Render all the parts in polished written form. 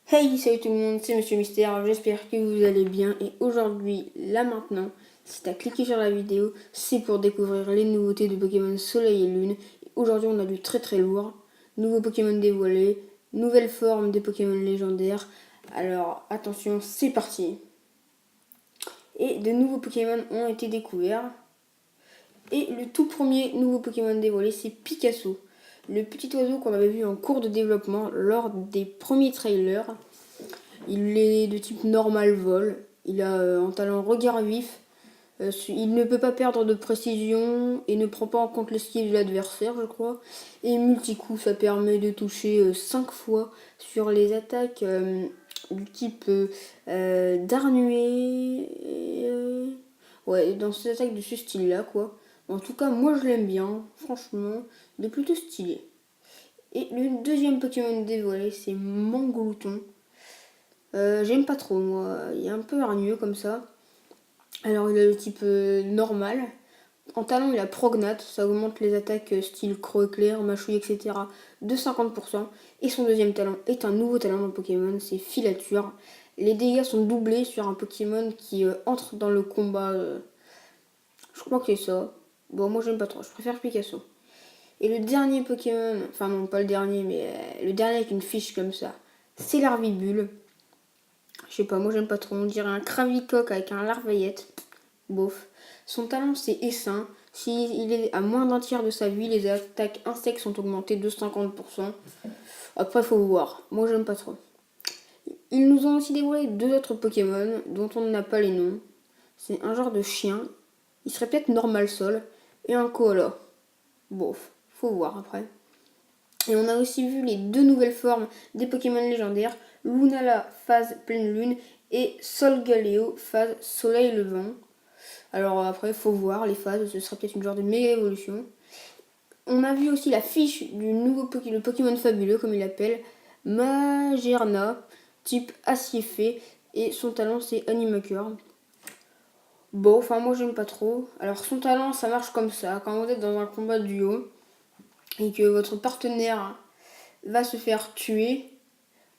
Hey, salut tout le monde, c'est Monsieur Mystère, j'espère que vous allez bien et aujourd'hui, là maintenant, si tu as cliqué sur la vidéo, c'est pour découvrir les nouveautés de Pokémon Soleil et Lune. Aujourd'hui, on a du très très lourd, nouveaux Pokémon dévoilés, nouvelles formes des Pokémon légendaires. Alors attention, c'est parti. Et de nouveaux Pokémon ont été découverts. Et le tout premier nouveau Pokémon dévoilé, c'est Picasso. Le petit oiseau qu'on avait vu en cours de développement lors des premiers trailers. Il est de type normal vol. Il a un talent regard vif. Il ne peut pas perdre de précision et ne prend pas en compte l'esquive de l'adversaire, je crois. Et multi-coup, ça permet de toucher 5 fois sur les attaques du type d'arnuée. Ouais, dans ces attaques de ce style-là, quoi. En tout cas, moi je l'aime bien, franchement, il est plutôt stylé. Et le deuxième Pokémon dévoilé, c'est Mangouton. J'aime pas trop, moi. Il est un peu hargneux comme ça. Alors, il a le type normal. En talent, il a Prognate. Ça augmente les attaques style Croc éclair, Machouille, etc. de 50%. Et son deuxième talent est un nouveau talent dans Pokémon, c'est Filature. Les dégâts sont doublés sur un Pokémon qui entre dans le combat. Je crois que c'est ça. Bon, moi j'aime pas trop, je préfère Picasso. Et le dernier Pokémon, enfin non, pas le dernier, mais le dernier avec une fiche comme ça, c'est Larvibule. Je sais pas, moi j'aime pas trop, on dirait un Cravicoque avec un Larvaillette. Bof. Son talent c'est Essaim. S'il est à moins d'un tiers de sa vie, les attaques insectes sont augmentées de 50%. Après, faut voir. Moi j'aime pas trop. Ils nous ont aussi dévoilé deux autres Pokémon dont on n'a pas les noms. C'est un genre de chien. Il serait peut-être normal sol. Et un koala. Bof. Faut voir après. Et on a aussi vu les deux nouvelles formes des Pokémon légendaires, Lunala phase pleine lune et Solgaleo phase soleil levant. Alors après, faut voir les phases, ce serait peut-être une genre de méga évolution. On a vu aussi la fiche du nouveau le Pokémon fabuleux, comme il l'appelle, Magerna, type acier fait, et son talent c'est Animacure. Bon, enfin moi j'aime pas trop. Alors son talent ça marche comme ça, quand vous êtes dans un combat duo, et que votre partenaire va se faire tuer.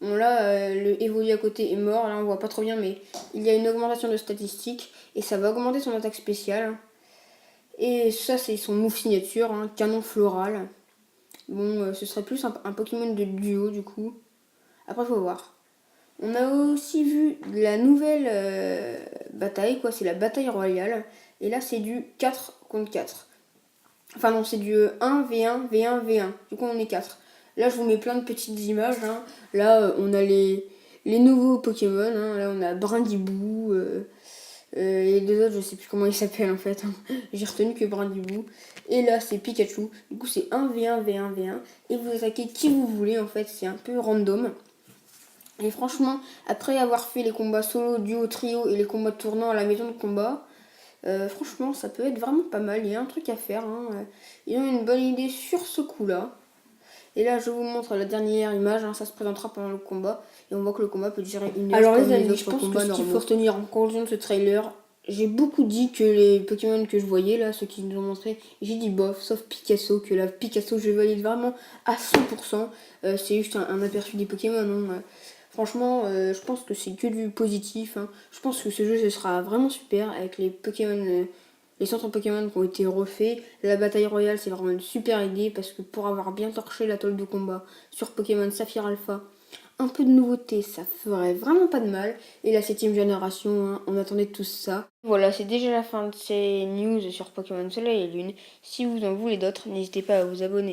Bon là, le évolué à côté est mort, là on voit pas trop bien, mais il y a une augmentation de statistiques et ça va augmenter son attaque spéciale. Et ça c'est son move signature, hein, canon floral. Bon, ce serait plus un Pokémon de duo du coup. Après faut voir. On a aussi vu la nouvelle bataille, quoi, c'est la bataille royale. Et là c'est du 4 contre 4. Enfin non, c'est du 1v1, V1, V1. Du coup, on est 4. Là, je vous mets plein de petites images. Hein. Là, on a les nouveaux Pokémon. Hein. Là, on a Brindibou. Et les deux autres, je sais plus comment ils s'appellent en fait. Hein. J'ai retenu que Brindibou. Et là, c'est Pikachu. Du coup, c'est 1v1, V1, V1. Et vous attaquez qui vous voulez en fait. C'est un peu random. Et franchement, après avoir fait les combats solo, duo, trio et les combats tournants à la maison de combat, franchement, ça peut être vraiment pas mal. Il y a un truc à faire. Hein. Ils ont une bonne idée sur ce coup-là. Et là, je vous montre la dernière image. Hein. Ça se présentera pendant le combat. Et on voit que le combat peut durer une heure. Alors les amis, je pense que ce qu'il faut retenir en conclusion de ce trailer, j'ai beaucoup dit que les Pokémon que je voyais, là, ceux qui nous ont montré, j'ai dit bof, sauf Picasso, que la Picasso, je valide vraiment à 100%. C'est juste un aperçu des Pokémon. Hein. Franchement, je pense que c'est que du positif. Hein. Je pense que ce jeu, ce sera vraiment super avec les Pokémon, les centres Pokémon qui ont été refaits. La bataille royale, c'est vraiment une super idée parce que pour avoir bien torché la toile de combat sur Pokémon Saphir Alpha, un peu de nouveauté, ça ferait vraiment pas de mal. Et la 7ème génération, hein, on attendait tout ça. Voilà, c'est déjà la fin de ces news sur Pokémon Soleil et Lune. Si vous en voulez d'autres, n'hésitez pas à vous abonner.